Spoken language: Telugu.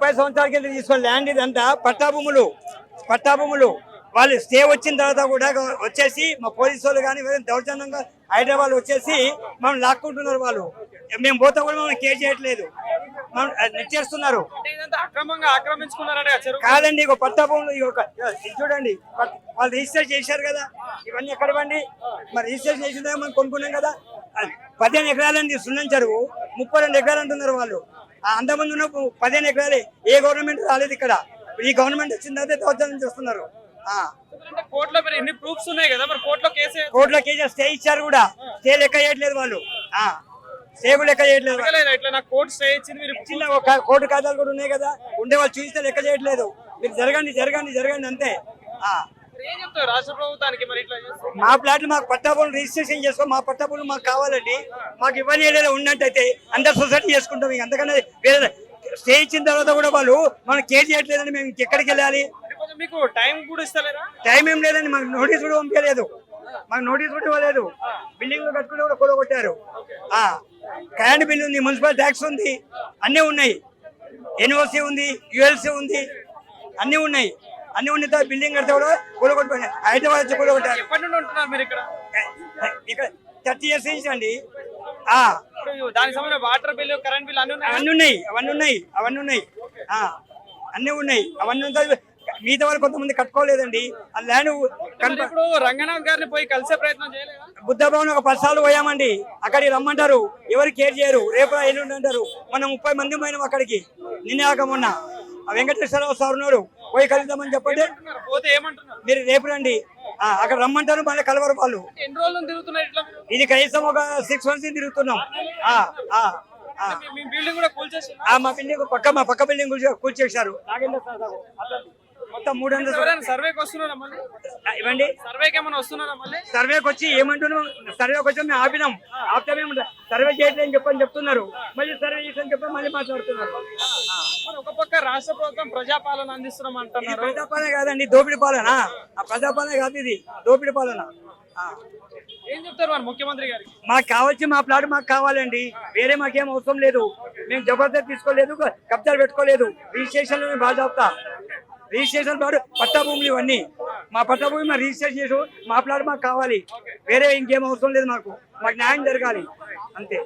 30 సంవత్సరాల కింద తీసుకున్న ల్యాండ్ ఇదంతా పట్టాభూములు వాళ్ళు స్టే వచ్చిన తర్వాత కూడా వచ్చేసి మా పోలీసు వాళ్ళు కానీ దౌర్జన్యంగా హైదరాబాద్ వచ్చేసి మనం లాక్కుంటున్నారు. వాళ్ళు మేము పోతే కూడా మనం కేర్ చేయట్లేదు, మనం నెచ్చేస్తున్నారు. కాదండి, ఇక పట్టాభూములు చూడండి, వాళ్ళు రిజిస్టర్ చేశారు కదా, ఇవన్నీ ఎక్కడ బండి మరి రిజిస్టర్ చేసిన మనం కొనుక్కున్నాం కదా. 15 ఎకరాలని సున్నం చెరువు 32 ఎకరాలు అంటున్నారు వాళ్ళు. అంతమంది ఉన్న 15 ఎకరాలే. ఏ గవర్నమెంట్ రాలేదు ఇక్కడ, ఈ గవర్నమెంట్ వచ్చిన తర్వాత దౌర్జన్యం చేస్తున్నారు. కోర్టులో కేసు స్టే ఇచ్చారు కూడా, స్టే లెక్క చేయట్లేదు వాళ్ళు, స్టే కూడా లెక్క చేయట్లేదు. కోర్టు ఖాతాలు కూడా ఉన్నాయి కదా, ఉండే వాళ్ళు చూస్తే లెక్క చేయట్లేదు. మీరు జరగండి అంతే. మా ప్లాట్లు మాకు పట్టాభూములు రిజిస్ట్రేషన్ చేసుకో, మా పట్టాభూములు మాకు కావాలండి. మాకు ఇవన్నీ ఏదైనా ఉన్నట్టయితే అందరు సొసైటీ చేసుకుంటాం. అంతకన్నా వేరే స్టే ఇచ్చిన తర్వాత కూడా వాళ్ళు మనం కేర్ చేయట్లేదండి. మేము ఎక్కడికి వెళ్ళాలి? మీకు టైం కూడా ఇస్తలేరా? టైం ఏం లేదండి, మాకు నోటీస్ కూడా పంపించలేదు. ఇవ్వలేదు. బిల్డింగ్లు కట్టుకుంటే కూడా కూడగొట్టారు. కరెంట్ బిల్ ఉంది, మున్సిపల్ ట్యాక్స్ ఉంది, అన్నీ ఉన్నాయి. ఎన్ఓసి ఉంది, యుఎల్సి ఉంది, అన్నీ ఉన్నాయి. బిల్డింగ్ కడితే కూడా కూడగొట్టిపోయినాయి. హైదరాబాద్ వచ్చి కూడగొట్టారు. ఎప్పటి నుండి ఉంటున్నారు మీరు ఇక్కడ? 30 years నుంచి అండి. దానికి సంబంధించిన వాటర్ బిల్, కరెంట్ బిల్ అవన్నీ ఉన్నాయి. అవన్నీ ఉంటాయి. మిగతా వాళ్ళు కొంతమంది కట్టుకోలేదండి. ఆ ల్యాండ్ ఇప్పుడు రంగనాథ్ గారిని పోయి కలిసే ప్రయత్నం చేయలేదా? బుద్ధ భవన్ ఒక 10 సార్లు పోయామండి. అక్కడికి రమ్మంటారు, ఎవరు కేర్ చేయరు. రేపు ఎల్లుండి అంటారు. మనం 30 మంది పోయినాం అక్కడికి. నిన్న మొన్న వెంకటేశ్వరరావు సార్ ఉన్నారు, పోయి కలుద్దామని చెప్పండి. మీరు రేపు రండి, అక్కడ రమ్మంటారు. మళ్ళీ కలవరు వాళ్ళు. ఎన్ని రోజులు తిరుగుతున్నారు? ఇది కనీసం ఒక 6 months తిరుగుతున్నాం. మా బిల్డింగ్ మా పక్క బిల్డింగ్ కూల్చేశారు. మొత్తం 300 సర్వేకి వస్తున్నారా? ఇవ్వండి. సర్వేకి వచ్చి ఏమంటున్నాం, సర్వేకి వచ్చి మేము ఆపితే మేము సర్వే చేయట్లేదని చెప్తున్నారు. మళ్ళీ సర్వే చేసి చెప్పి మళ్ళీ మాట్లాడుతున్నారు. ఒక పక్క రాష్ట్ర ప్రభుత్వం ప్రజాపాలన అందిస్తున్నాం అంటున్నారు. ప్రజాపాలన కాదండి, దోపిడీ పాలన. ప్రజాపాలన కాదు, ఇది దోపిడీ పాలన. ఏం చెప్తారు మరి ముఖ్యమంత్రి గారికి? మాకు కావచ్చు, మా ప్లాట్ మాకు కావాలండి. వేరే మాకేం అవసరం లేదు. మేము జబర్దస్త్ తీసుకోలేదు, కబ్జాలు పెట్టుకోలేదు. రిజిస్ట్రేషన్ బాగా రిజిస్ట్రేషన్ ప్లాట్ పట్టాభూములు ఇవన్నీ మా పట్టాభూమి మా రిజిస్ట్రేషన్ చేసి మా ప్లాట్ మాకు కావాలి. వేరే ఇంకేం అవసరం లేదు. మాకు న్యాయం జరగాలి అంతే.